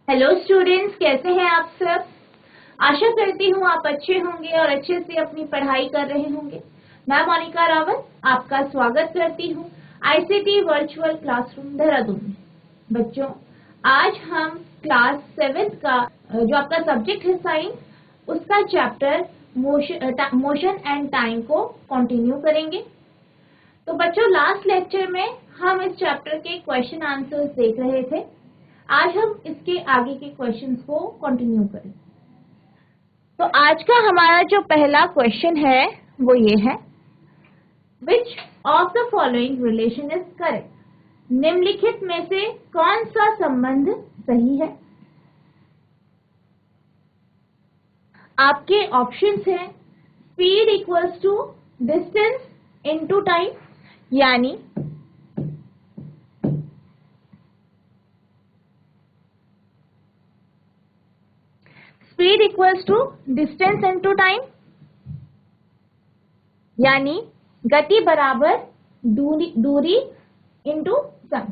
Hello students, कैसे हैं आप सब। आशा करती हूँ आप अच्छे होंगे और अच्छे से अपनी पढ़ाई कर रहे होंगे। मैं मोनिका रावत आपका स्वागत करती हूँ आईसीटी वर्चुअल क्लासरूम देहरादून में। बच्चों, आज हम क्लास 7 का जो आपका सब्जेक्ट है साइंस, उसका चैप्टर मोशन एंड टाइम को कंटिन्यू करेंगे। तो बच्चों, लास्ट लेक्चर में हम इस चैप्टर के क्वेश्चन आंसर्स देख रहे थे। आज हम इसके आगे के क्वेश्चंस को कंटिन्यू करें। तो आज का हमारा जो पहला क्वेश्चन है वो ये है, which of the following relation is correct. निम्नलिखित में से कौन सा संबंध सही है। आपके ऑप्शंस हैं speed equals to distance into time, यानी speed equals to distance into time, यानी गति बराबर दूरी इनटू समय।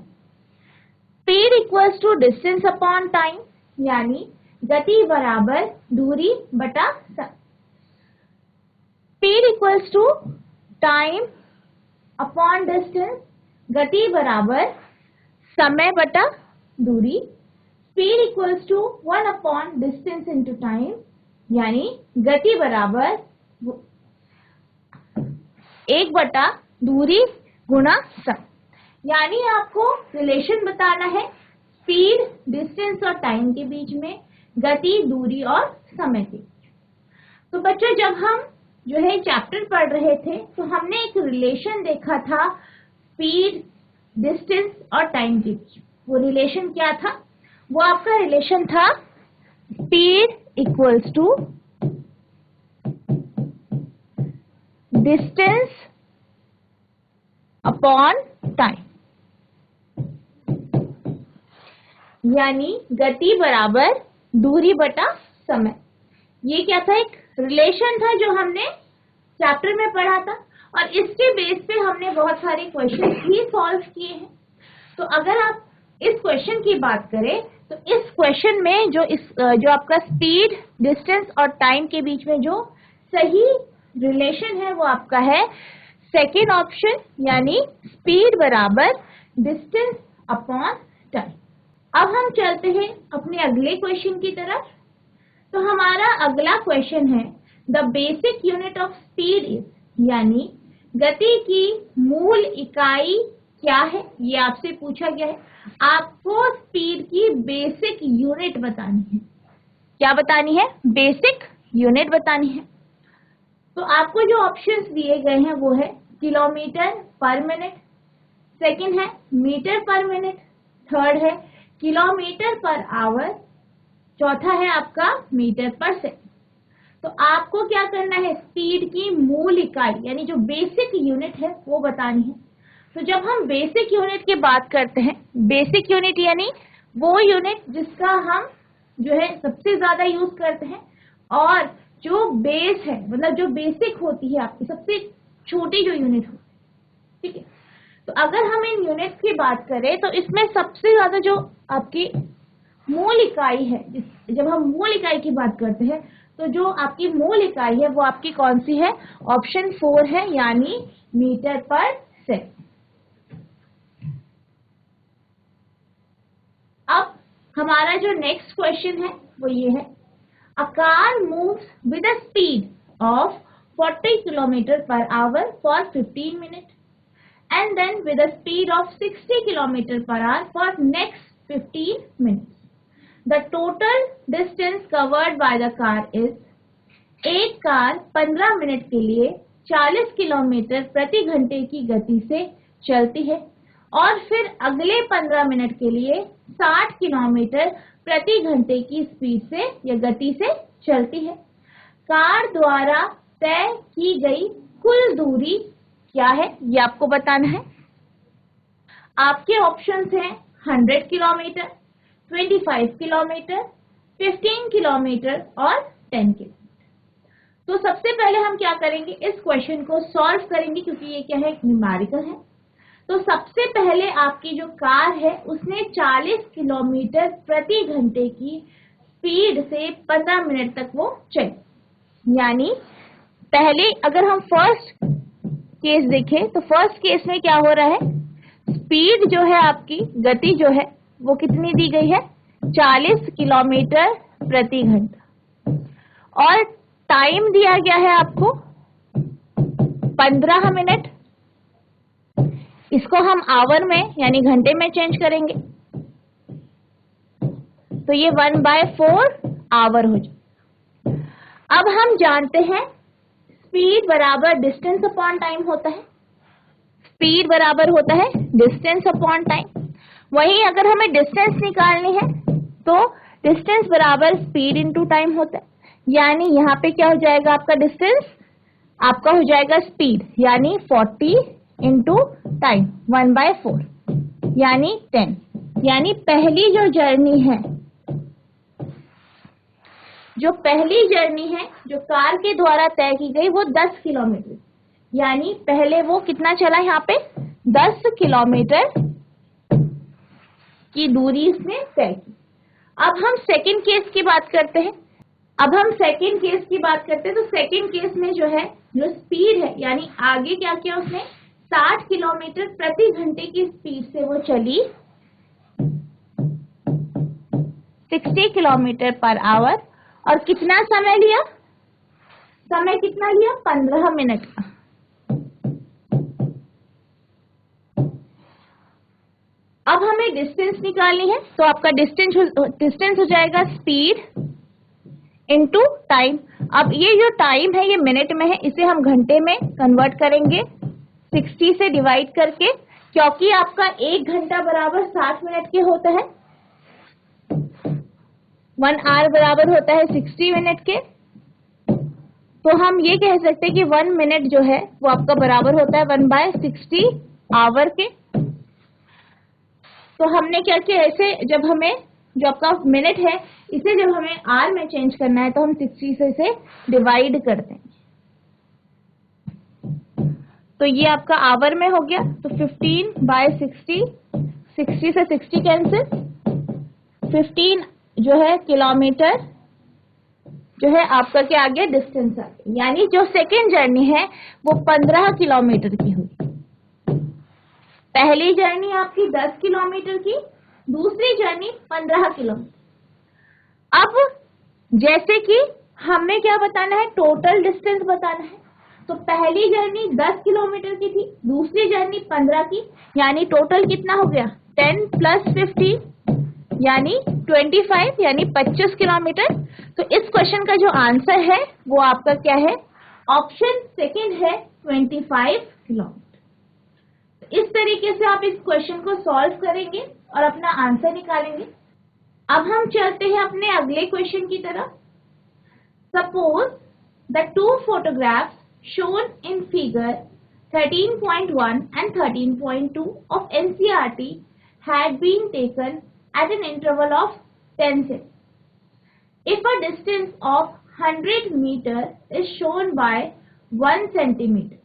Speed equals to distance upon time, यानी गति बराबर दूरी बटा समय। Speed equals to time upon distance, गति बराबर समय बटा दूरी। Speed equals to 1 upon distance into time, यानी गति बराबर 1 बटा दूरी गुणा समय। यानी आपको रिलेशन बताना है स्पीड, डिस्टेंस और टाइम के बीच में, गति, दूरी और समय के बीच। तो बच्चों, जब हम जो है चैप्टर पढ़ रहे थे तो हमने एक रिलेशन देखा था स्पीड, डिस्टेंस और टाइम के बीच। वो रिलेशन क्या था? वो आपका रिलेशन था speed equals to distance upon time, यानी गति बराबर दूरी बटा समय। ये क्या था? एक रिलेशन था जो हमने चैप्टर में पढ़ा था और इसके बेस पे हमने बहुत सारे क्वेश्चन भी सॉल्व किए हैं। तो अगर आप इस क्वेश्चन की बात करें तो इस क्वेश्चन में जो आपका स्पीड, डिस्टेंस और टाइम के बीच में जो सही रिलेशन है वो आपका है सेकेंड ऑप्शन, यानी स्पीड बराबर डिस्टेंस अपॉन टाइम। अब हम चलते हैं अपने अगले क्वेश्चन की तरफ। तो हमारा अगला क्वेश्चन है the basic unit of speed is, यानी गति की मूल इकाई क्या है। ये आपसे पूछा गया है। आपको स्पीड की बेसिक यूनिट बतानी है। क्या बतानी है? बेसिक यूनिट बतानी है। तो आपको जो ऑप्शंस दिए गए हैं वो है किलोमीटर पर मिनट, सेकंड है मीटर पर मिनट, थर्ड है किलोमीटर पर आवर, चौथा है आपका मीटर पर सेकंड। तो आपको क्या करना है? स्पीड की मूल इकाई यानी जो बेसिक यूनिट है वो बतानी है। तो जब हम बेसिक यूनिट की बात करते हैं, बेसिक यूनिट यानी वो यूनिट जिसका हम जो है सबसे ज्यादा यूज करते हैं और जो बेस है, मतलब जो बेसिक होती है आपकी सबसे छोटी जो यूनिट होती है, ठीक है। तो अगर हम इन यूनिट्स की बात करें तो इसमें सबसे ज्यादा जो आपकी मूल इकाई है, जब हम मूल इकाई की बात करते हैं तो जो आपकी मूल इकाई है वो आपकी कौन सी है? ऑप्शन 4 है, यानी मीटर पर सेकंड। अब हमारा जो नेक्स्ट क्वेश्चन है वो ये है, a car moves with a speed of 40 kilometre per hour for 15 minute and then with a speed of 60 km per hour for next 15 minutes. The total distance covered by the car is, एक car 15 minute के लिए 40 kilometre प्रति घंटे की गति से चलती है और फिर अगले 15 मिनट के लिए 60 किलोमीटर प्रति घंटे की स्पीड से या गति से चलती है। कार द्वारा तय की गई कुल दूरी क्या है? ये आपको बताना है। आपके ऑप्शंस हैं 100 किलोमीटर, 25 किलोमीटर, 15 किलोमीटर और 10 किलोमीटर। तो सबसे पहले हम क्या करेंगे? इस क्वेश्चन को सॉल्व करेंगे क्योंकि ये क्या है? न्यूमेरिकल है। तो सबसे पहले आपकी जो कार है उसने 40 किलोमीटर प्रति घंटे की स्पीड से 15 मिनट तक वो चली। यानी पहले अगर हम फर्स्ट केस देखें तो फर्स्ट केस में क्या हो रहा है, स्पीड जो है आपकी गति जो है वो कितनी दी गई है, 40 किलोमीटर प्रति घंटा, और टाइम दिया गया है आपको 15 मिनट। इसको हम आवर में यानी घंटे में चेंज करेंगे तो ये 1/4 आवर हो जाए। अब हम जानते हैं स्पीड बराबर डिस्टेंस अपॉन टाइम होता है, स्पीड बराबर होता है डिस्टेंस अपॉन टाइम। वहीं अगर हमें डिस्टेंस निकालनी है तो डिस्टेंस बराबर स्पीड इनटू टाइम होता है। यानी यहाँ पे क्या हो जाएगा, आपका डिस्टेंस आपका हो जाएगा स्पीड, यानी 40 इंटू टाइम 1/4 यानी 10। यानी पहली जो जर्नी है, जो पहली जर्नी है जो कार के द्वारा तय की गई वो 10 किलोमीटर, यानी पहले वो कितना चला, यहाँ पे 10 किलोमीटर की दूरी इसने तय की। अब हम सेकंड केस की बात करते हैं। तो सेकंड केस में जो है जो स्पीड है, यानी आगे क्या किया उसने, 60 किलोमीटर प्रति घंटे की स्पीड से वो चली 60 किलोमीटर पर आवर, और कितना समय लिया, समय कितना लिया, 15 मिनट का। अब हमें डिस्टेंस निकालनी है तो आपका डिस्टेंस हो जाएगा स्पीड इनटू टाइम। अब ये जो टाइम है ये मिनट में है, इसे हम घंटे में कन्वर्ट करेंगे 60 से डिवाइड करके, क्योंकि आपका 1 घंटा बराबर 60 मिनट के होता है, 1 आवर बराबर होता है 60 मिनट के। तो हम ये कह सकते हैं कि 1 मिनट जो है वो आपका बराबर होता है 1/60 आवर के। तो हमने क्या किया, ऐसे जब हमें जो आपका मिनट है इसे जब हमें आर में चेंज करना है तो हम 60 से इसे डिवाइड कर देंगे, तो ये आपका आवर में हो गया। तो 15/60, 60 से 60 कैंसिल, 15 जो है किलोमीटर जो है आपका क्या आ गया, डिस्टेंस आ गया। यानी जो सेकेंड जर्नी है वो 15 किलोमीटर की हुई। पहली जर्नी आपकी 10 किलोमीटर की, दूसरी जर्नी 15 किलोमीटर। अब जैसे कि हमें क्या बताना है, टोटल डिस्टेंस बताना है। तो पहली जर्नी 10 किलोमीटर की थी, दूसरी जर्नी 15 की, यानी टोटल कितना हो गया, 10 + 15 यानी 25, यानी 25 किलोमीटर। तो इस क्वेश्चन का जो आंसर है वो आपका क्या है, ऑप्शन सेकंड है 25 किलोमीटर। इस तरीके से आप इस क्वेश्चन को सॉल्व करेंगे और अपना आंसर निकालेंगे। अब हम चलते हैं अपने अगले क्वेश्चन की तरफ। Suppose the 2 photographs shown in figure 13.1 and 13.2 of NCERT had been taken at an interval of 10 seconds. If a distance of 100 meters is shown by 1 centimeter,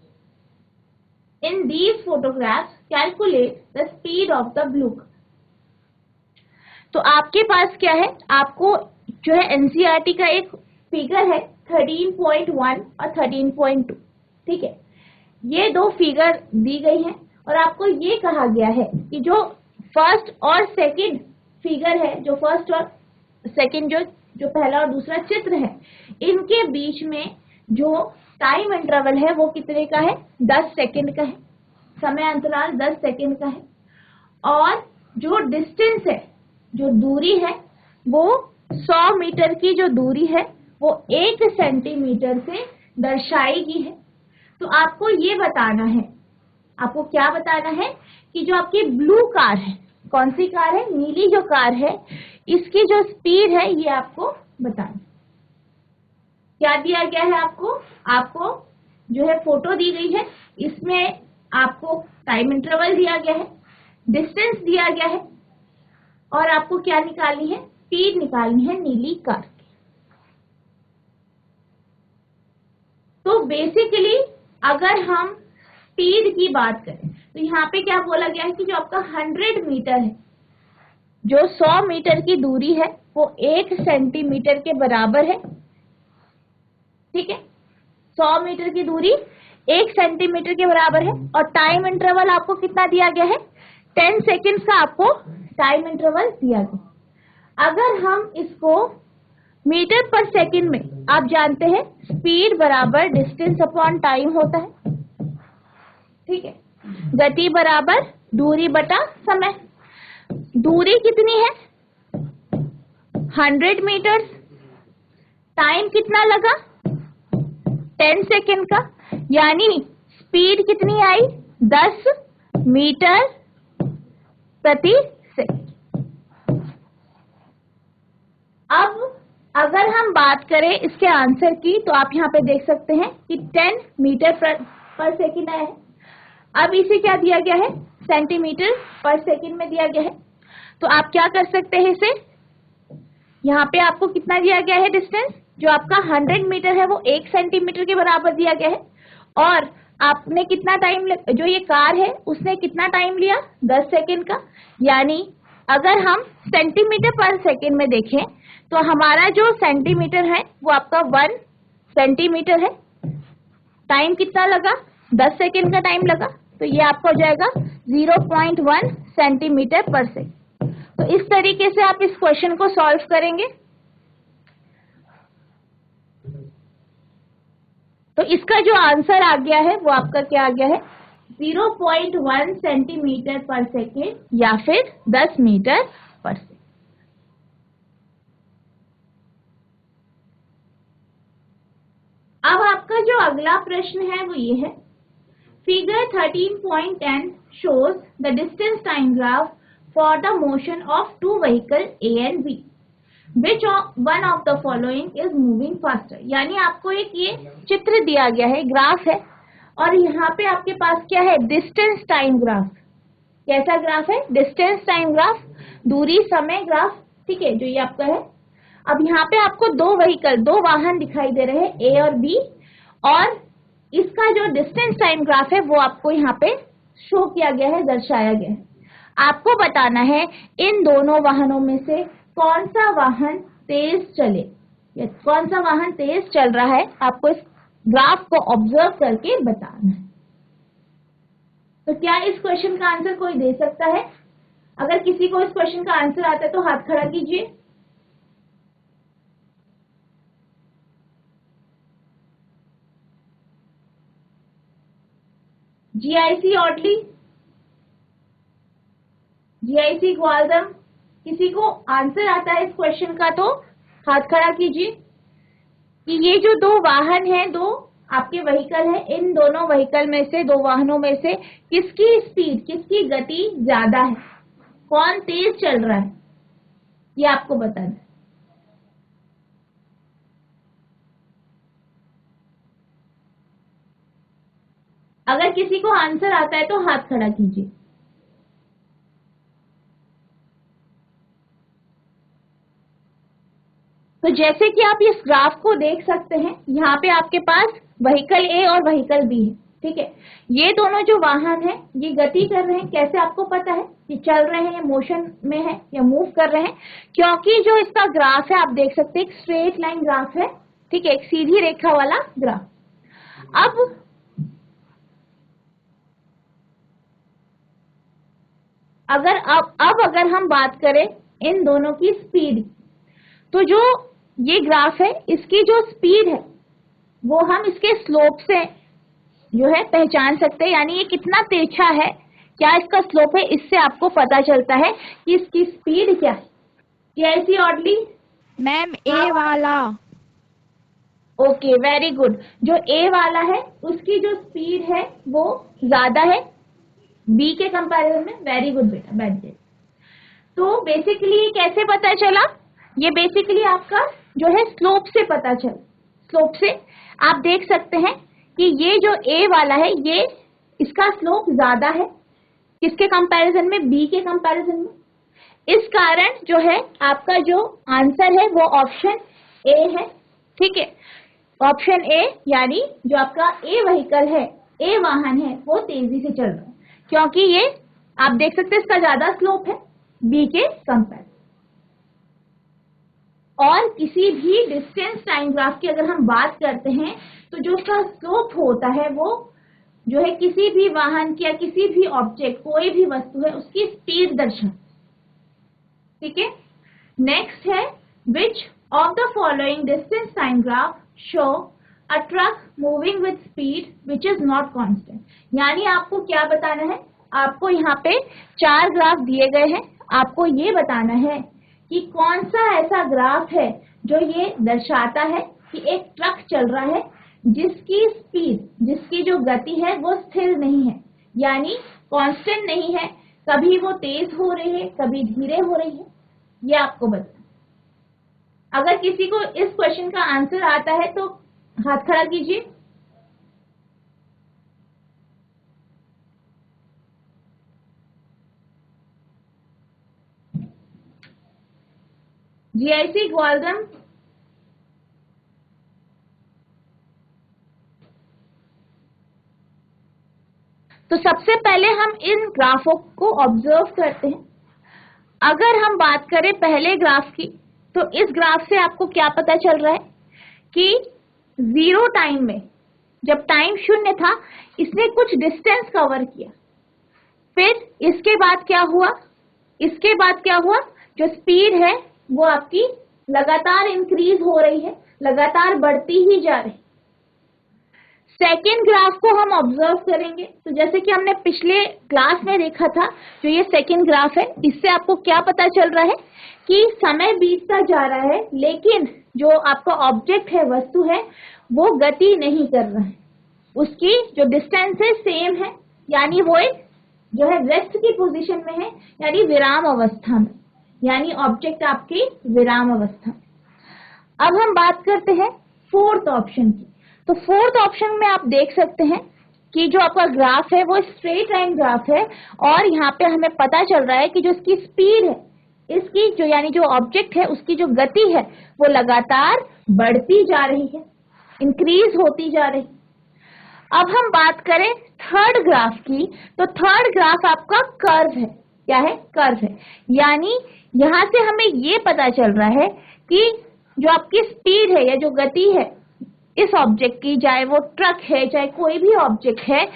in these photographs calculate the speed of the blue car. तो आपके पास क्या है, आपको जो है NCERT का एक figure है 13.1 और 13.2, ठीक है। ये 2 फिगर दी गई हैं और आपको ये कहा गया है कि जो फर्स्ट और सेकंड फिगर है, जो फर्स्ट और सेकंड जो पहला और दूसरा चित्र है, इनके बीच में जो टाइम इंटरवल है वो कितने का है, 10 सेकंड का है, समय अंतराल 10 सेकंड का है। और जो डिस्टेंस है, जो दूरी है, वो 100 मीटर की जो दूरी है वो 1 सेंटीमीटर से दर्शाई गई है। तो आपको ये बताना है, आपको क्या बताना है कि जो आपकी ब्लू कार है, कौन सी कार है, नीली जो कार है, इसकी जो स्पीड है ये आपको बताना। क्या दिया गया है आपको जो है फोटो दी गई है, इसमें आपको टाइम इंटरवल दिया गया है, डिस्टेंस दिया गया है, और आपको क्या निकालनी है, स्पीड निकालनी है नीली कार की। तो बेसिकली अगर हम स्पीड की बात करें तो यहाँ पे क्या बोला गया है कि जो आपका 100 मीटर है, जो 100 मीटर की दूरी है वो 1 सेंटीमीटर के बराबर है। ठीक है, 100 मीटर की दूरी 1 सेंटीमीटर के बराबर है। और टाइम इंटरवल आपको कितना दिया गया है? 10 सेकेंड का आपको टाइम इंटरवल दिया गया। अगर हम इसको मीटर पर सेकेंड में, आप जानते हैं स्पीड बराबर डिस्टेंस अपॉन टाइम होता है। ठीक है, गति बराबर दूरी बटा समय। दूरी कितनी है? 100 मीटर। टाइम कितना लगा? 10 सेकेंड का, यानी स्पीड कितनी आई? 10 मीटर प्रति सेकेंड। अब अगर हम बात करें इसके आंसर की, तो आप यहाँ पे देख सकते हैं कि 10 मीटर पर सेकेंड आया है। अब इसे क्या दिया गया है? सेंटीमीटर पर सेकेंड में दिया गया है। तो आप क्या कर सकते हैं इसे, यहाँ पे आपको कितना दिया गया है डिस्टेंस, जो आपका 100 मीटर है वो 1 सेंटीमीटर के बराबर दिया गया है। और आपने कितना टाइम, जो ये कार है उसने कितना टाइम लिया? 10 सेकेंड का। यानी अगर हम सेंटीमीटर पर सेकेंड में देखें तो हमारा जो सेंटीमीटर है वो आपका 1 सेंटीमीटर है। टाइम कितना लगा? 10 सेकेंड का टाइम लगा। तो ये आपका हो जाएगा 0.1 सेंटीमीटर पर सेकेंड। तो इस तरीके से आप इस क्वेश्चन को सॉल्व करेंगे। तो इसका जो आंसर आ गया है वो आपका क्या आ गया है? 0.1 सेंटीमीटर पर सेकेंड या फिर 10 मीटर पर सेकेंड। अब आपका जो अगला प्रश्न है वो ये है, figure 13.10 shows the distance time graph for the motion of two vehicles A and B. Which one of the following is moving faster? यानी आपको एक ये चित्र दिया गया है, ग्राफ है, और यहाँ पे आपके पास क्या है? Distance time graph. कैसा ग्राफ है? डिस्टेंस टाइम ग्राफ, दूरी समय ग्राफ। ठीक है, जो ये आपका है। अब यहाँ पे आपको दो व्हीकल, दो वाहन दिखाई दे रहे हैं, ए और बी, और इसका जो डिस्टेंस टाइम ग्राफ है वो आपको यहाँ पे शो किया गया है, दर्शाया गया है। आपको बताना है इन दोनों वाहनों में से कौन सा वाहन तेज चले, या कौन सा वाहन तेज चल रहा है, आपको इस ग्राफ को ऑब्जर्व करके बताना है। तो क्या इस क्वेश्चन का आंसर कोई दे सकता है? अगर किसी को इस क्वेश्चन का आंसर आता है तो हाथ खड़ा कीजिए। जीआईसी ऑडली, जीआईसी ग्वालदम, किसी को आंसर आता है इस क्वेश्चन का तो हाथ खड़ा कीजिए कि ये जो दो वाहन हैं, दो आपके व्हीकल है, इन दोनों व्हीकल में से, दो वाहनों में से किसकी स्पीड, किसकी गति ज्यादा है, कौन तेज चल रहा है, ये आपको बताना है। अगर किसी को आंसर आता है तो हाथ खड़ा कीजिए। तो जैसे कि आप इस ग्राफ को देख सकते हैं, यहाँ पे आपके पास व्हीकल ए और व्हीकल बी है। ठीक है, ये दोनों जो वाहन है ये गति कर रहे हैं। कैसे आपको पता है? ये चल रहे हैं, ये मोशन में है या मूव कर रहे हैं, क्योंकि जो इसका ग्राफ है आप देख सकते हैं, एक स्ट्रेट लाइन ग्राफ है। ठीक है, एक सीधी रेखा वाला ग्राफ। अब अगर हम बात करें इन दोनों की स्पीड, तो जो ये ग्राफ है इसकी जो स्पीड है वो हम इसके स्लोप से जो है पहचान सकते हैं, यानी ये कितना तिरछा है, क्या इसका स्लोप है, इससे आपको पता चलता है कि इसकी स्पीड क्या है। कैसी ऑडली? मैम ए वाला। Okay, very good. जो ए वाला है उसकी जो स्पीड है वो ज्यादा है बी के कंपैरिजन में। वेरी गुड बेटा, बैठ जाइए। तो बेसिकली ये कैसे पता चला? ये बेसिकली आपका जो है स्लोप से पता चला। स्लोप से आप देख सकते हैं कि ये जो ए वाला है ये इसका स्लोप ज्यादा है, किसके कंपैरिजन में? बी के कंपैरिजन में। इस कारण जो है आपका जो आंसर है वो ऑप्शन ए है। ठीक है, ऑप्शन ए, यानी जो आपका ए व्हीकल है, ए वाहन है, वो तेजी से चल रहा है। क्योंकि ये आप देख सकते हैं इसका ज्यादा स्लोप है बी के कंपेयर। और किसी भी डिस्टेंस टाइम ग्राफ की अगर हम बात करते हैं तो जो उसका स्लोप होता है वो जो है किसी भी वाहन की या किसी भी ऑब्जेक्ट, कोई भी वस्तु है, उसकी स्पीड दर्शाता है। ठीक है, नेक्स्ट है which of the following distance time graph show a truck moving with speed which is not constant. यानी आपको क्या बताना है, आपको यहाँ पे 4 ग्राफ दिए गए हैं, आपको ये बताना है कि कौन सा ऐसा ग्राफ है जो ये दर्शाता है कि एक ट्रक चल रहा है जिसकी स्पीड, जिसकी जो गति है वो स्थिर नहीं है, यानी कांस्टेंट नहीं है, कभी वो तेज हो रही है कभी धीरे हो रही है। ये आपको बताना। अगर किसी को इस क्वेश्चन का आंसर आता है तो हाथ खड़ा कीजिए। जीआईसी ग्वालदम, तो सबसे पहले हम इन ग्राफों को ऑब्जर्व करते हैं। अगर हम बात करें पहले ग्राफ की, तो इस ग्राफ से आपको क्या पता चल रहा है कि 0 टाइम में, जब टाइम 0 था, इसने कुछ डिस्टेंस कवर किया। फिर इसके बाद क्या हुआ, इसके बाद क्या हुआ, जो स्पीड है वो आपकी लगातार इंक्रीज हो रही है, लगातार बढ़ती ही जा रही है। सेकेंड ग्राफ को हम ऑब्जर्व करेंगे, तो जैसे कि हमने पिछले क्लास में देखा था, जो ये सेकेंड ग्राफ है, इससे आपको क्या पता चल रहा है कि समय बीतता जा रहा है लेकिन जो आपका ऑब्जेक्ट है, वस्तु है, वो गति नहीं कर रहा है, उसकी जो डिस्टेंस है सेम है, यानी वो एक जो है रेस्ट की पोजीशन में है, यानी विराम अवस्था में, यानी ऑब्जेक्ट आपकी विराम अवस्था में। अब हम बात करते हैं फोर्थ ऑप्शन की। तो फोर्थ ऑप्शन में आप देख सकते हैं कि जो आपका ग्राफ है वो स्ट्रेट लाइन ग्राफ है और यहाँ पे हमें पता चल रहा है कि जो इसकी स्पीड है, इसकी जो यानी जो ऑब्जेक्ट है उसकी जो गति है वो लगातार बढ़ती जा रही है, इंक्रीज होती जा रही है। अब हम बात करें थर्ड ग्राफ की, तो थर्ड ग्राफ आपका कर्व है। क्या है? कर्व है। यानी यहाँ से हमें ये पता चल रहा है कि जो आपकी स्पीड है या जो गति है इस ऑब्जेक्ट की, चाहे वो ट्रक है चाहे कोई भी ऑब्जेक्ट है,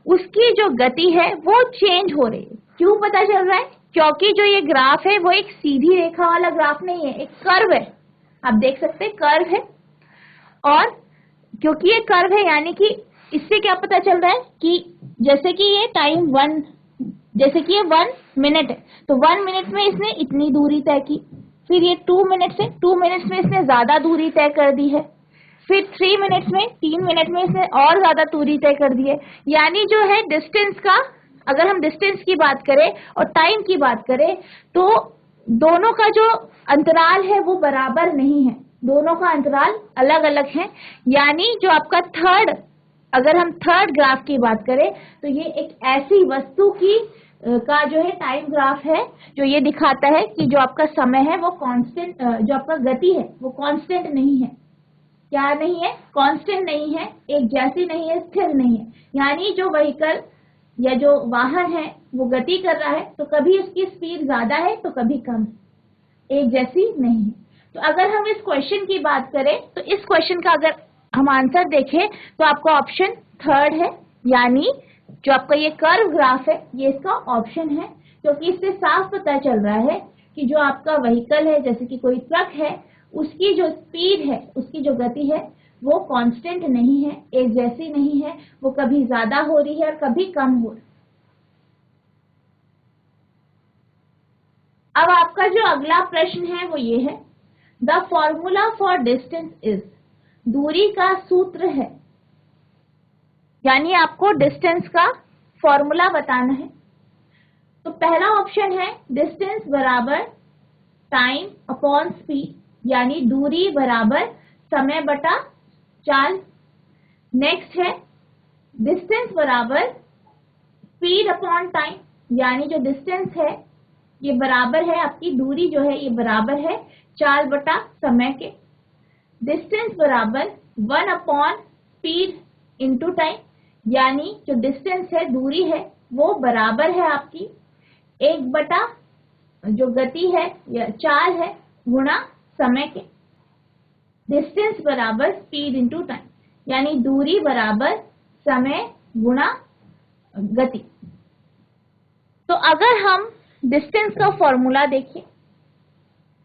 उसकी जो गति है वो चेंज हो रही है। क्यों पता चल रहा है? क्योंकि जो ये ग्राफ है वो एक सीधी रेखा वाला ग्राफ नहीं है, एक कर्व है। आप देख सकते हैं कर्व है, और क्योंकि ये कर्व है यानी कि इससे क्या पता चल रहा है कि जैसे कि ये टाइम 1, जैसे कि ये 1 मिनट है, तो 1 मिनट में इसने इतनी दूरी तय की, फिर ये 2 मिनट से 2 मिनट्स में इसने ज्यादा दूरी तय कर दी है, फिर 3 मिनट्स में 3 मिनट में इसने और ज्यादा दूरी तय कर दी है। यानी जो है डिस्टेंस का, अगर हम डिस्टेंस की बात करें और टाइम की बात करें तो दोनों का जो अंतराल है वो बराबर नहीं है, दोनों का अंतराल अलग अलग है। यानी जो आपका थर्ड, अगर हम थर्ड ग्राफ की बात करें तो ये एक ऐसी वस्तु की का जो है टाइम ग्राफ है जो ये दिखाता है कि जो आपका समय है वो कांस्टेंट, जो आपका गति है वो कांस्टेंट नहीं है। क्या नहीं है? कांस्टेंट नहीं है, एक जैसी नहीं है, स्थिर नहीं है। यानी जो व्हीकल या जो वाहन है वो गति कर रहा है तो कभी उसकी स्पीड ज्यादा है तो कभी कम है, एक जैसी नहीं है। तो अगर हम इस क्वेश्चन की बात करें तो इस क्वेश्चन का अगर हम आंसर देखें तो आपका ऑप्शन थर्ड है, यानी जो आपका ये कर्व ग्राफ है ये इसका ऑप्शन है, क्योंकि इससे साफ पता चल रहा है कि जो आपका व्हीकल है, जैसे कि कोई ट्रक है, उसकी जो स्पीड है, उसकी जो गति है वो कांस्टेंट नहीं है, एक जैसी नहीं है, वो कभी ज्यादा हो रही है और कभी कम हो रही है। अब आपका जो अगला प्रश्न है वो ये है, the formula for distance is, दूरी का सूत्र है, यानी आपको डिस्टेंस का फॉर्मूला बताना है। तो पहला ऑप्शन है डिस्टेंस बराबर टाइम अपॉन स्पीड, यानी दूरी बराबर समय बटा चाल। नेक्स्ट है डिस्टेंस बराबर स्पीड अपॉन टाइम, यानी जो डिस्टेंस है ये बराबर है, आपकी दूरी जो है ये बराबर है चाल बटा समय के। डिस्टेंस बराबर 1 अपॉन स्पीड इंटू टाइम, यानी जो डिस्टेंस है, दूरी है, वो बराबर है आपकी 1/, जो गति है या चाल है, गुणा समय के। डिस्टेंस बराबर स्पीड इंटू टाइम, यानी दूरी बराबर समय गुणा गति। तो अगर हम डिस्टेंस का फॉर्मूला देखें,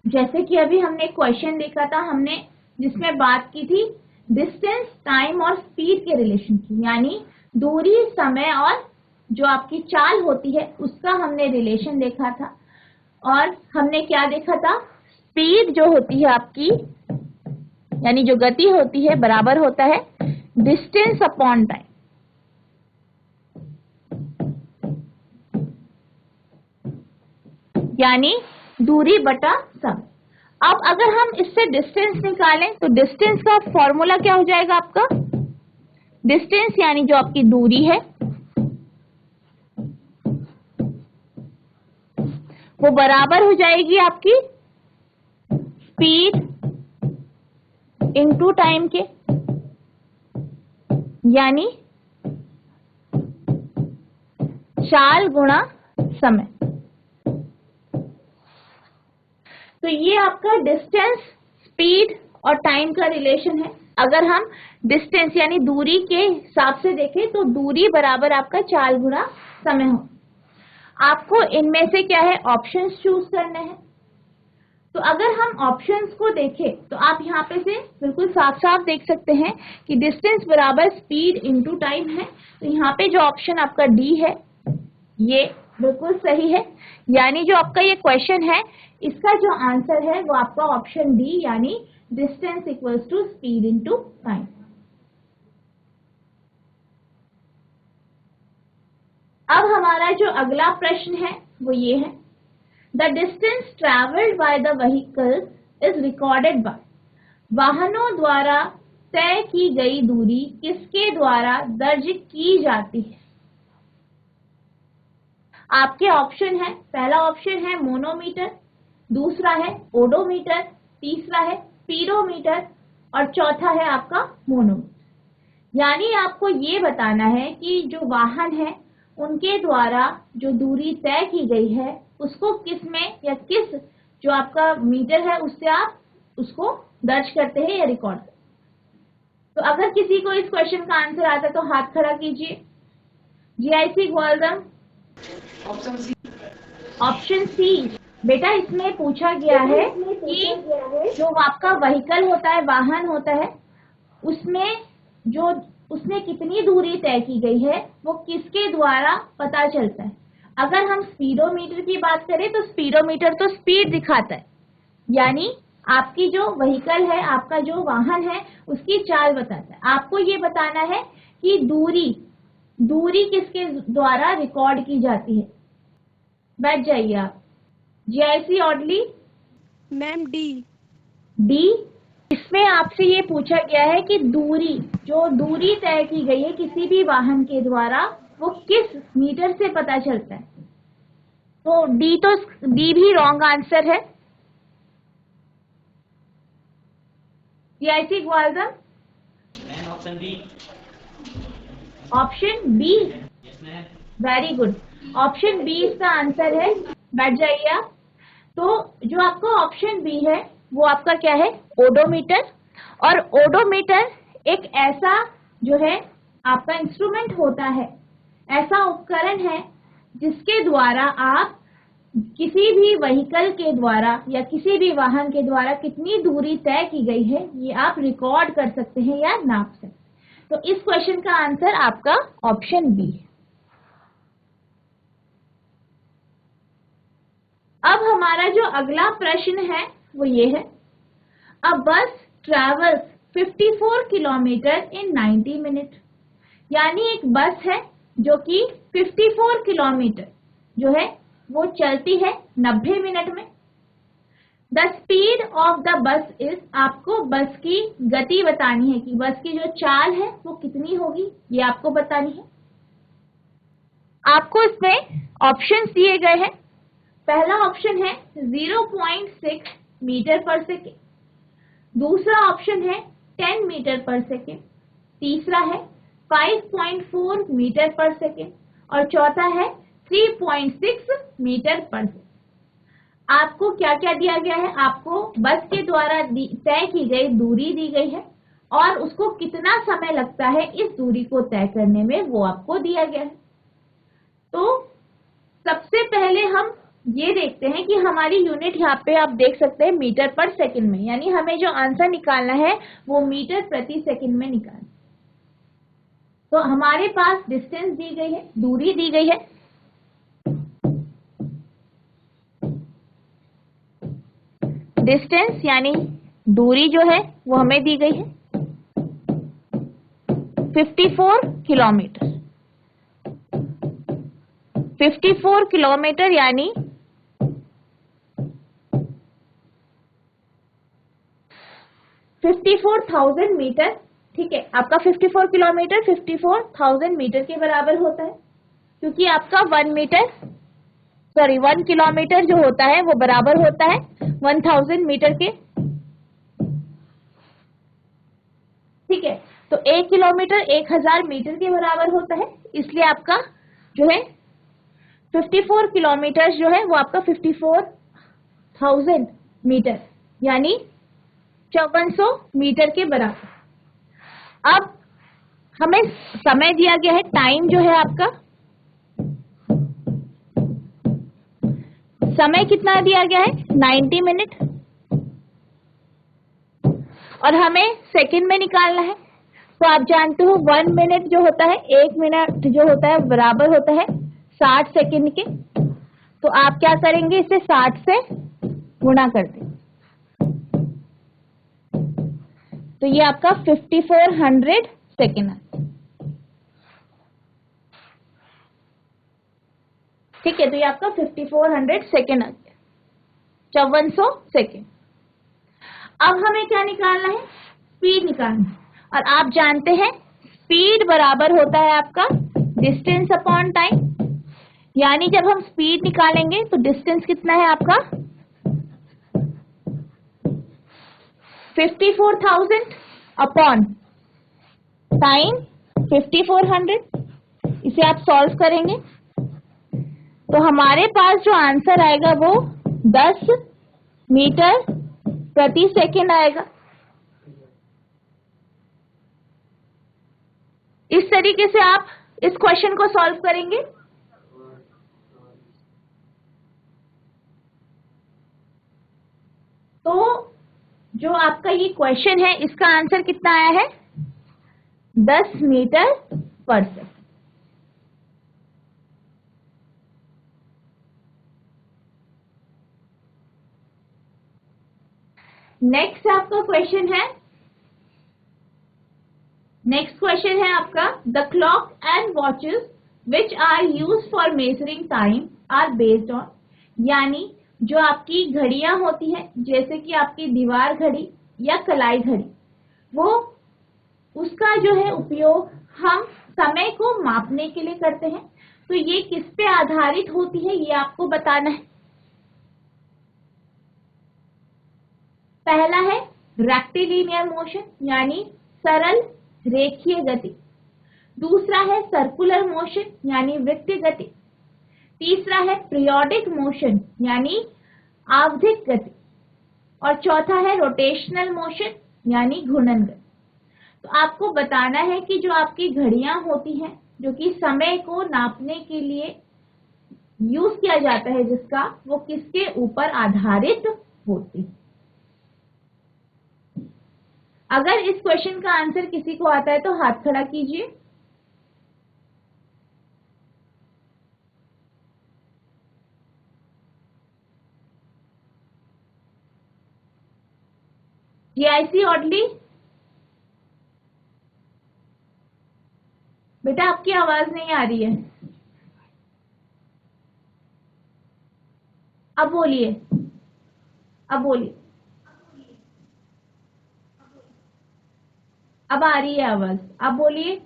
जैसे कि अभी हमने क्वेश्चन देखा था, हमने जिसमें बात की थी डिस्टेंस, टाइम और स्पीड के रिलेशन की, यानी दूरी, समय और जो आपकी चाल होती है उसका हमने रिलेशन देखा था। और हमने क्या देखा था, स्पीड जो होती है आपकी, यानी जो गति होती है, बराबर होता है डिस्टेंस अपॉन टाइम। यानी दूरी बटा समय। अब अगर हम इससे डिस्टेंस निकालें तो डिस्टेंस का फॉर्मूला क्या हो जाएगा आपका, डिस्टेंस यानी जो आपकी दूरी है वो बराबर हो जाएगी आपकी स्पीड इंटू टाइम के, यानी चाल गुणा समय। तो ये आपका डिस्टेंस, स्पीड और टाइम का रिलेशन है। अगर हम डिस्टेंस यानी दूरी के हिसाब से देखें तो दूरी बराबर आपका चाल गुणा समय हो। आपको इनमें से क्या है, ऑप्शंस चूज करने हैं। तो अगर हम ऑप्शंस को देखें तो आप यहाँ पे से बिल्कुल साफ साफ देख सकते हैं कि डिस्टेंस बराबर स्पीड इंटू टाइम है। तो यहाँ पे जो ऑप्शन आपका डी है ये बिल्कुल सही है, यानी जो आपका ये क्वेश्चन है इसका जो आंसर है वो आपका ऑप्शन डी, यानी distance equals to speed into time. अब हमारा जो अगला प्रश्न है वो ये है, the distance travelled by the vehicles is recorded by, वाहनों द्वारा तय की गई दूरी किसके द्वारा दर्ज की जाती है। आपके ऑप्शन है, पहला ऑप्शन है मोनोमीटर, दूसरा है ओडोमीटर, तीसरा है स्पीडोमीटर और चौथा है आपका मोनोमीटर। यानी आपको ये बताना है कि जो वाहन है उनके द्वारा जो दूरी तय की गई है उसको किस में या किस जो आपका मीटर है उससे आप उसको दर्ज करते हैं या रिकॉर्ड करते हैं। तो अगर किसी को इस क्वेश्चन का आंसर आता है तो हाथ खड़ा कीजिए। GIC Gwaldam, option C. बेटा इसमें पूछा गया है कि जो आपका व्हीकल होता है, वाहन होता है, उसमें जो उसने कितनी दूरी तय की गई है वो किसके द्वारा पता चलता है। अगर हम स्पीडोमीटर की बात करें तो स्पीडोमीटर तो स्पीड दिखाता है, यानी आपकी जो व्हीकल है, आपका जो वाहन है उसकी चाल बताता है। आपको ये बताना है कि दूरी किसके द्वारा रिकॉर्ड की जाती है। बैठ जाइए आप। GIC oddly ma'am D. इसमें आपसे ये पूछा गया है कि जो दूरी तय की गई है किसी भी वाहन के द्वारा वो किस मीटर से पता चलता है। तो डी भी रॉन्ग आंसर है। GIC Gwaldam, option B, very good, option B इसका आंसर है। बैठ जाइए आप। तो जो आपका ऑप्शन बी है वो आपका क्या है, ओडोमीटर। और ओडोमीटर एक ऐसा जो है आपका इंस्ट्रूमेंट होता है, ऐसा उपकरण है जिसके द्वारा आप किसी भी व्हीकल के द्वारा या किसी भी वाहन के द्वारा कितनी दूरी तय की गई है ये आप रिकॉर्ड कर सकते हैं या नाप सकते हैं। तो इस क्वेश्चन का आंसर आपका ऑप्शन बी है। अब हमारा जो अगला प्रश्न है वो ये है, अ बस ट्रेवल्स 54 किलोमीटर इन 90 मिनट। यानी एक बस है जो कि 54 किलोमीटर जो है वो चलती है 90 मिनट में। The speed of the bus is, आपको बस की गति बतानी है कि बस की जो चाल है वो कितनी होगी, ये आपको बतानी है। आपको इसमें ऑप्शंस दिए गए हैं। पहला ऑप्शन है 0.6 मीटर पर सेकेंड, दूसरा ऑप्शन है 10 मीटर पर सेकेंड, तीसरा है 5.4 मीटर पर सेकेंड और चौथा है 3.6 मीटर पर सेकंड। आपको क्या क्या दिया गया है? आपको बस के द्वारा तय की गई दूरी दी गई है और उसको कितना समय लगता है इस दूरी को तय करने में, वो आपको दिया गया है। तो सबसे पहले हम ये देखते हैं कि हमारी यूनिट यहाँ पे आप देख सकते हैं मीटर पर सेकंड में, यानी हमें जो आंसर निकालना है वो मीटर प्रति सेकंड में निकालना। तो हमारे पास डिस्टेंस दी गई है, दूरी दी गई है। डिस्टेंस यानी दूरी जो है वो हमें दी गई है 54 किलोमीटर। 54 किलोमीटर यानी 54,000 मीटर। ठीक है, आपका 54 किलोमीटर 54,000 मीटर के बराबर होता है, क्योंकि आपका 1 किलोमीटर जो होता है वो बराबर होता है 1000 मीटर के। ठीक है, तो 1 किलोमीटर 1000 मीटर के बराबर होता है, इसलिए आपका जो है 54 किलोमीटर जो है वो आपका 54,000 मीटर यानी 5400 मीटर के बराबर। अब हमें समय दिया गया है, टाइम जो है आपका, समय कितना दिया गया है 90 मिनट, और हमें सेकंड में निकालना है। तो आप जानते हो 1 मिनट जो होता है, 1 मिनट जो होता है बराबर होता है 60 सेकंड के। तो आप क्या करेंगे, इसे 60 से गुणा कर देंगे, तो ये आपका 5400 सेकंड है। ठीक है, तो ये आपका 5400 सेकंड आ गया, 5400 सेकंड। अब हमें क्या निकालना है, स्पीड निकालना है, और आप जानते हैं स्पीड बराबर होता है आपका डिस्टेंस अपॉन टाइम। यानी जब हम स्पीड निकालेंगे तो डिस्टेंस कितना है आपका 54,000 अपॉन टाइम 5400। इसे आप सॉल्व करेंगे तो हमारे पास जो आंसर आएगा वो 10 मीटर प्रति सेकंड आएगा। इस तरीके से आप इस क्वेश्चन को सॉल्व करेंगे। तो जो आपका ये क्वेश्चन है इसका आंसर कितना आया है 10 मीटर पर सेकंड। नेक्स्ट आपका क्वेश्चन है, आपका the clock and watches which are used for measuring time are based on, यानी जो आपकी घड़ियां होती हैं जैसे कि आपकी दीवार घड़ी या कलाई घड़ी, वो उसका जो है उपयोग हम समय को मापने के लिए करते हैं। तो ये किस पे आधारित होती है ये आपको बताना है। पहला है रेक्टिलिनियर मोशन यानी सरल रेखीय गति, दूसरा है सर्कुलर मोशन यानी वृत्तीय गति, तीसरा है पीरियोडिक मोशन यानी आवधिक गति, और चौथा है रोटेशनल मोशन यानी घूर्णन गति। तो आपको बताना है कि जो आपकी घड़ियां होती हैं जो कि समय को नापने के लिए यूज किया जाता है जिसका, वो किसके ऊपर आधारित होती है। अगर इस क्वेश्चन का आंसर किसी को आता है तो हाथ खड़ा कीजिए। जीआईसी ऑडली, बेटा आपकी आवाज नहीं आ रही है, अब बोलिए, अब बोलिए, अब आ रही है आवाज, अब बोलिए।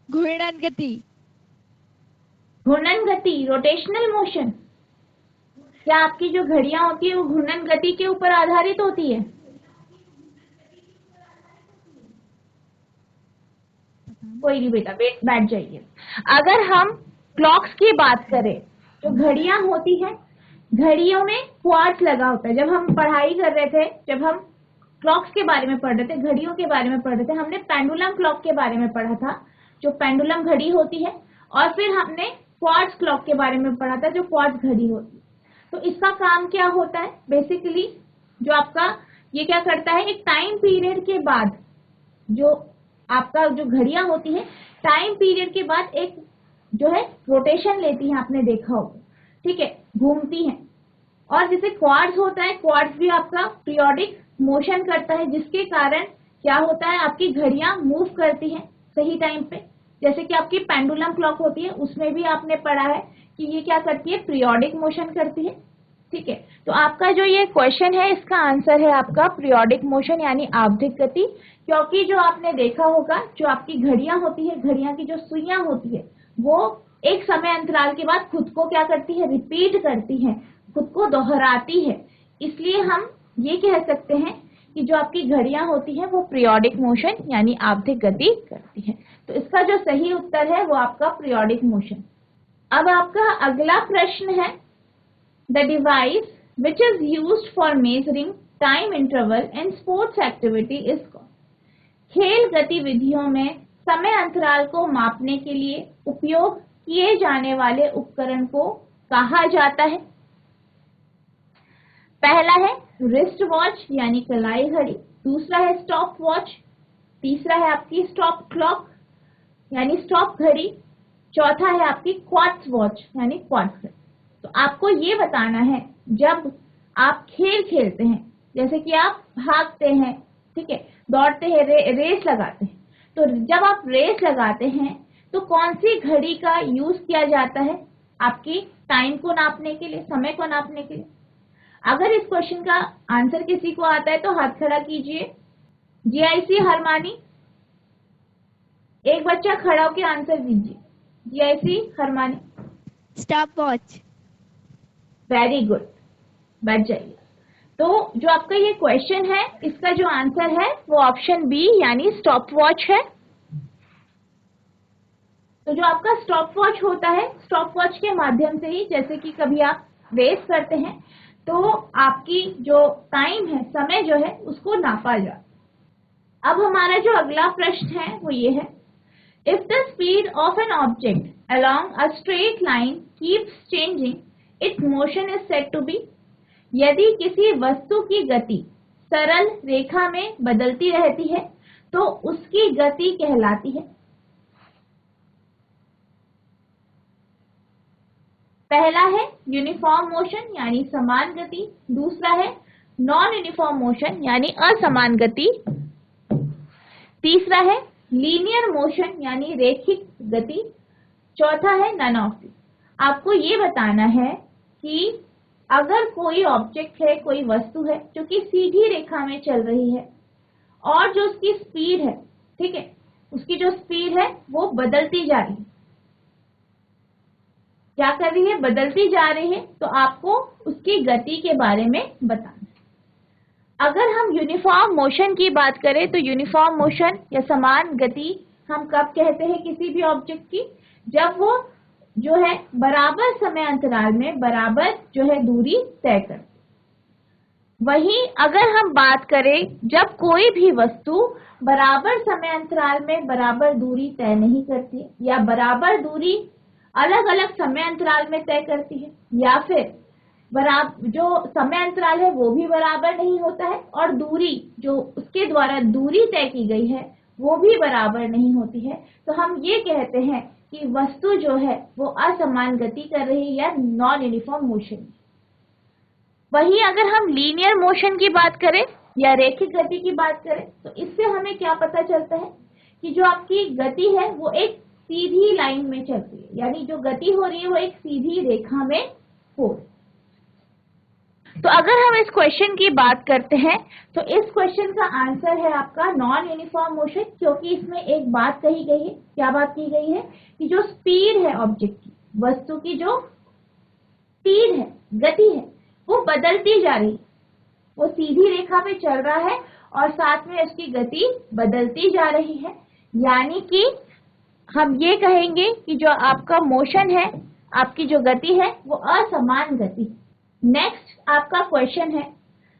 घूर्णन गति। घूर्णन गति रोटेशनल मोशन, क्या आपकी जो घड़ियां होती है वो घूर्णन गति के ऊपर आधारित होती है? कोई नहीं बेटा, बैठ जाइए। अगर हम क्लॉक्स की बात करें, जो घड़ियां होती हैं, घड़ियों में क्वार्ट्ज लगा होता है। जब हम पढ़ाई कर रहे थे, जब हम क्लॉक्स के बारे में पढ़ रहे थे, घड़ियों के बारे में पढ़ रहे थे, हमने पेंडुलम क्लॉक के बारे में पढ़ा था, जो पेंडुलम घड़ी होती है, और फिर हमने क्वार्ट्ज क्लॉक के बारे में पढ़ा था, जो क्वार्ट्ज घड़ी होती है। तो इसका काम क्या होता है? बेसिकली जो आपका ये क्या करता है, एक टाइम पीरियड के बाद, जो आपका जो घड़ियां होती है, टाइम पीरियड के बाद एक जो है रोटेशन लेती है, आपने देखा होगा, ठीक है, घूमती हैं। और जैसे क्वार्ट्ज होता है, क्वार्ट्ज भी आपका पीरियोडिक मोशन करता है, जिसके कारण क्या होता है, आपकी घड़ियां मूव करती हैं सही टाइम पे। जैसे कि आपकी पेंडुलम क्लॉक होती है, उसमें भी आपने पढ़ा है कि ये क्या करती है, पीरियोडिक मोशन करती है, ठीक है। तो आपका जो ये क्वेश्चन है, इसका आंसर है आपका पीरियोडिक मोशन यानी आवधिक गति। क्योंकि जो आपने देखा होगा, जो आपकी घड़ियां होती है, घड़ियां की जो सुइयां होती है, वो एक समय अंतराल के बाद खुद को क्या करती है, रिपीट करती है, खुद को दोहराती है। इसलिए हम ये कह सकते हैं कि जो आपकी घड़ियां होती हैं वो पीरियोडिक मोशन यानी आवधिक गति करती है। तो इसका जो सही उत्तर है वो आपका पीरियोडिक मोशन। अब आपका अगला प्रश्न है, the device which is used for measuring time interval in sports activity is called. खेल गतिविधियों में समय अंतराल को मापने के लिए उपयोग किए जाने वाले उपकरण को कहा जाता है? पहला है रिस्ट वॉच यानी कलाई घड़ी, दूसरा है स्टॉप वॉच, तीसरा है आपकी स्टॉप क्लॉक यानी स्टॉप घड़ी, चौथा है आपकी क्वार्ट्ज वॉच यानी क्वार्ट्ज घड़ी। तो आपको ये बताना है, जब आप खेल खेलते हैं, जैसे कि आप भागते हैं, ठीक है, दौड़ते हैं, रेस लगाते हैं, तो जब आप रेस लगाते हैं तो कौन सी घड़ी का यूज किया जाता है आपकी टाइम को नापने के लिए, समय को नापने के लिए? अगर इस क्वेश्चन का आंसर किसी को आता है तो हाथ खड़ा कीजिए। जीआईसी हरमानी, एक बच्चा खड़ा होकर आंसर दीजिए। जीआईसी हरमानी, स्टॉप वॉच। वेरी गुड, बैठ जाइए। तो जो आपका ये क्वेश्चन है, इसका जो आंसर है वो ऑप्शन बी यानी स्टॉप वॉच है। तो जो आपका स्टॉप वॉच होता है, स्टॉप वॉच के माध्यम से ही, जैसे कि कभी आप रेस करते हैं तो आपकी जो टाइम है, समय जो है, उसको नापा जाता। अब हमारा जो अगला प्रश्न है वो ये है, if the speed of an object along a straight line keeps changing, its motion is said to be. यदि किसी वस्तु की गति सरल रेखा में बदलती रहती है तो उसकी गति कहलाती है। पहला है यूनिफॉर्म मोशन यानी समान गति, दूसरा है नॉन यूनिफॉर्म मोशन यानी असमान गति, तीसरा है लीनियर मोशन यानी रैखिक गति, चौथा है नन ऑफ दिस। आपको ये बताना है कि अगर कोई ऑब्जेक्ट है, कोई वस्तु है जो कि सीधी रेखा में चल रही है और जो उसकी स्पीड है, ठीक है, उसकी जो स्पीड है वो बदलती जा रही है, क्या कर रही है, बदलती जा रही है, तो आपको उसकी गति के बारे में बताना है। अगर हम यूनिफॉर्म मोशन की बात करें तो यूनिफॉर्म मोशन या समान गति हम कब कहते हैं किसी भी ऑब्जेक्ट की, जब वो जो है बराबर समय अंतराल में बराबर जो है दूरी तय करती। वहीं अगर हम बात करें जब कोई भी वस्तु बराबर समय अंतराल में बराबर दूरी तय नहीं करती, या बराबर दूरी अलग अलग समय अंतराल में तय करती है, या फिर बराबर जो समय अंतराल है वो भी बराबर नहीं होता है, और दूरी जो उसके द्वारा दूरी तय की गई है वो भी बराबर नहीं होती है, तो हम ये कहते हैं कि वस्तु जो है वो असमान गति कर रही है या नॉन यूनिफॉर्म मोशन। वहीं अगर हम लीनियर मोशन की बात करें या रैखिक गति की बात करें तो इससे हमें क्या पता चलता है कि जो आपकी गति है वो एक सीधी लाइन में चलती है, यानी जो गति हो रही है वो एक सीधी रेखा में हो रही है। तो अगर हम इस क्वेश्चन की बात करते हैं तो इस क्वेश्चन का आंसर है आपका नॉन यूनिफॉर्म मोशन, क्योंकि इसमें एक बात कही गई है। क्या बात की गई है कि जो स्पीड है ऑब्जेक्ट की, वस्तु की जो स्पीड है, गति है, वो बदलती जा रही है, वो सीधी रेखा पे चल रहा है और साथ में उसकी गति बदलती जा रही है। यानी कि हम ये कहेंगे कि जो आपका मोशन है, आपकी जो गति है, वो असमान गति है। नेक्स्ट आपका क्वेश्चन है,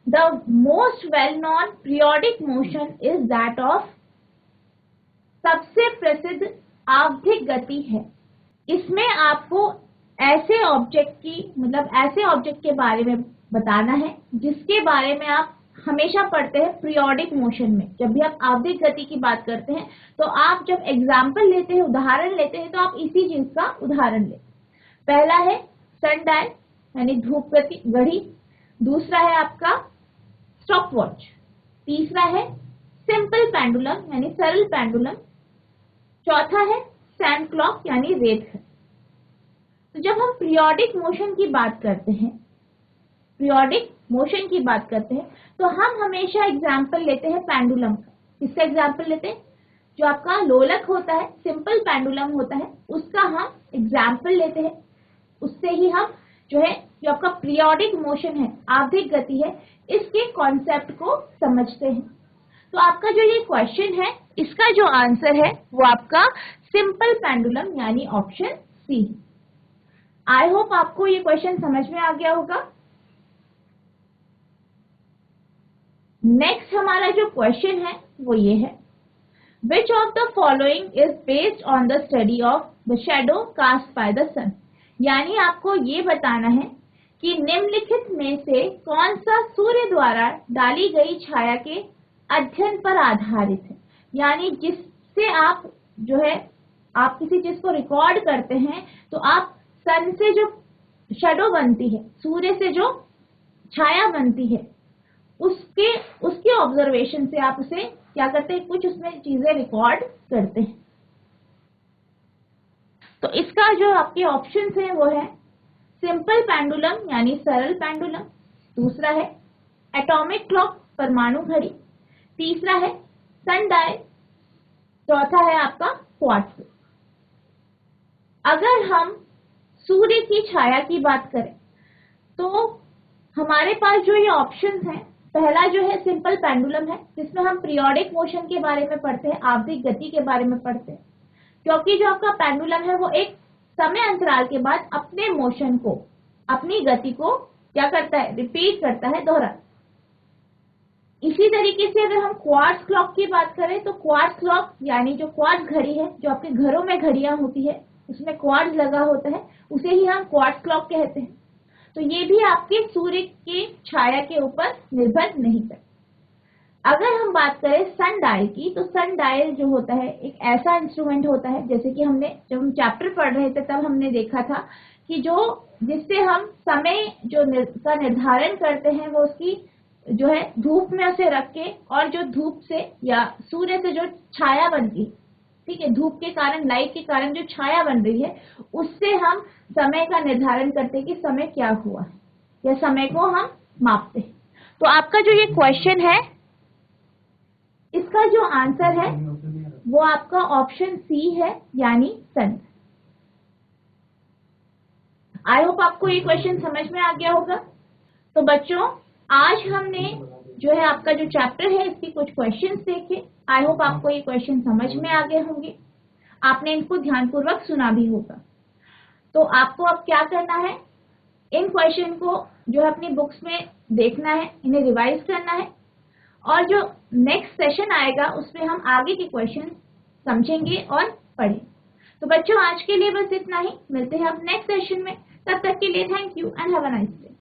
the most well known periodic motion is that of, सबसे प्रसिद्ध आवधिक गति है। इसमें आपको ऐसे ऑब्जेक्ट की, मतलब ऐसे ऑब्जेक्ट के बारे में बताना है जिसके बारे में आप हमेशा पढ़ते हैं पीरियोडिक मोशन में। जब भी आप आवधिक गति की बात करते हैं तो आप जब एग्जाम्पल लेते हैं, उदाहरण लेते हैं, तो आप इसी चीज का उदाहरण लें। पहला है सन डायल यानी धूप गति घड़ी, दूसरा है आपका स्टॉप वॉच, तीसरा है सिंपल पेंडुलम यानी सरल पेंडुलम, चौथा है सैंड क्लॉक यानी रेत घड़ी। तो जब हम पीरियोडिक मोशन की बात करते हैं, पीरियोडिक मोशन की बात करते हैं, तो हम हमेशा एग्जाम्पल लेते हैं पेंडुलम का। किसका एग्जाम्पल लेते हैं? जो आपका लोलक होता है, सिंपल पेंडुलम होता है, उसका हम एग्जाम्पल लेते हैं। उससे ही हम जो है, जो आपका पीरियोडिक मोशन है, आवधिक गति है, इसके कॉन्सेप्ट को समझते हैं। तो आपका जो ये क्वेश्चन है, इसका जो आंसर है वो आपका सिंपल पेंडुलम यानी ऑप्शन सी। आई होप आपको ये क्वेश्चन समझ में आ गया होगा। नेक्स्ट हमारा जो क्वेश्चन है वो ये है, which of the following is based on the study of the shadow cast by the sun. यानी आपको ये बताना है कि निम्नलिखित में से कौन सा सूर्य द्वारा डाली गई छाया के अध्ययन पर आधारित है। यानी जिससे आप जो है, आप किसी चीज को रिकॉर्ड करते हैं तो आप सन से जो शैडो बनती है, सूर्य से जो छाया बनती है, उसके ऑब्जर्वेशन से आप उसे क्या करते हैं, कुछ उसमें चीजें रिकॉर्ड करते हैं। तो इसका जो आपके ऑप्शंस है वो है सिंपल पेंडुलम यानी सरल पेंडुलम, दूसरा है एटॉमिक क्लॉक परमाणु घड़ी, तीसरा है सन डायल, चौथा है आपका क्वार्ट्ज। अगर हम सूर्य की छाया की बात करें तो हमारे पास जो ये ऑप्शंस हैं, पहला जो है सिंपल पेंडुलम है, जिसमें हम पीरियोडिक मोशन के बारे में पढ़ते हैं, आवधिक गति के बारे में पढ़ते हैं। क्योंकि जो आपका पेंडुलम है वो एक समय अंतराल के बाद अपने मोशन को, अपनी गति को क्या करता है, रिपीट करता है, दोहराता। इसी तरीके से अगर हम क्वार्ट्ज क्लॉक की बात करें तो क्वार्ट्ज क्लॉक यानी जो क्वार्ट्ज घड़ी है, जो आपके घरों में घड़ियां होती है, उसमें क्वार्ट्ज लगा होता है, उसे ही हम क्वार्ट्ज क्लॉक कहते हैं। तो ये भी आपके सूर्य की छाया के ऊपर निर्भर नहीं करता। अगर हम बात करें सन डायल की, तो सन डायल जो होता है एक ऐसा इंस्ट्रूमेंट होता है, जैसे कि हमने जब हम चैप्टर पढ़ रहे थे तब हमने देखा था कि जिससे हम समय का निर्धारण करते हैं, वो उसकी जो है धूप में उसे रख के, और जो धूप से या सूर्य से जो छाया बनती है, ठीक है, धूप के कारण, लाइट के कारण जो छाया बन रही है, उससे हम समय का निर्धारण करते हैं कि समय क्या हुआ है, या समय को हम मापते हैं। तो आपका जो ये क्वेश्चन है, इसका जो आंसर है वो आपका ऑप्शन सी है, यानी सन। आई होप आपको ये क्वेश्चन समझ में आ गया होगा। तो बच्चों, आज हमने जो है आपका जो चैप्टर है, इसके कुछ क्वेश्चंस देखे। आई होप आपको ये क्वेश्चन समझ में आ गए होंगे, आपने इनको ध्यानपूर्वक सुना भी होगा। तो आपको अब क्या करना है, इन क्वेश्चन को जो है अपनी बुक्स में देखना है, इन्हें रिवाइज करना है, और जो नेक्स्ट सेशन आएगा उसमें हम आगे के क्वेश्चन समझेंगे और पढ़ें। तो बच्चों, आज के लिए बस इतना ही। मिलते हैं अब नेक्स्ट सेशन में। तब तक के लिए thank you and have a nice day.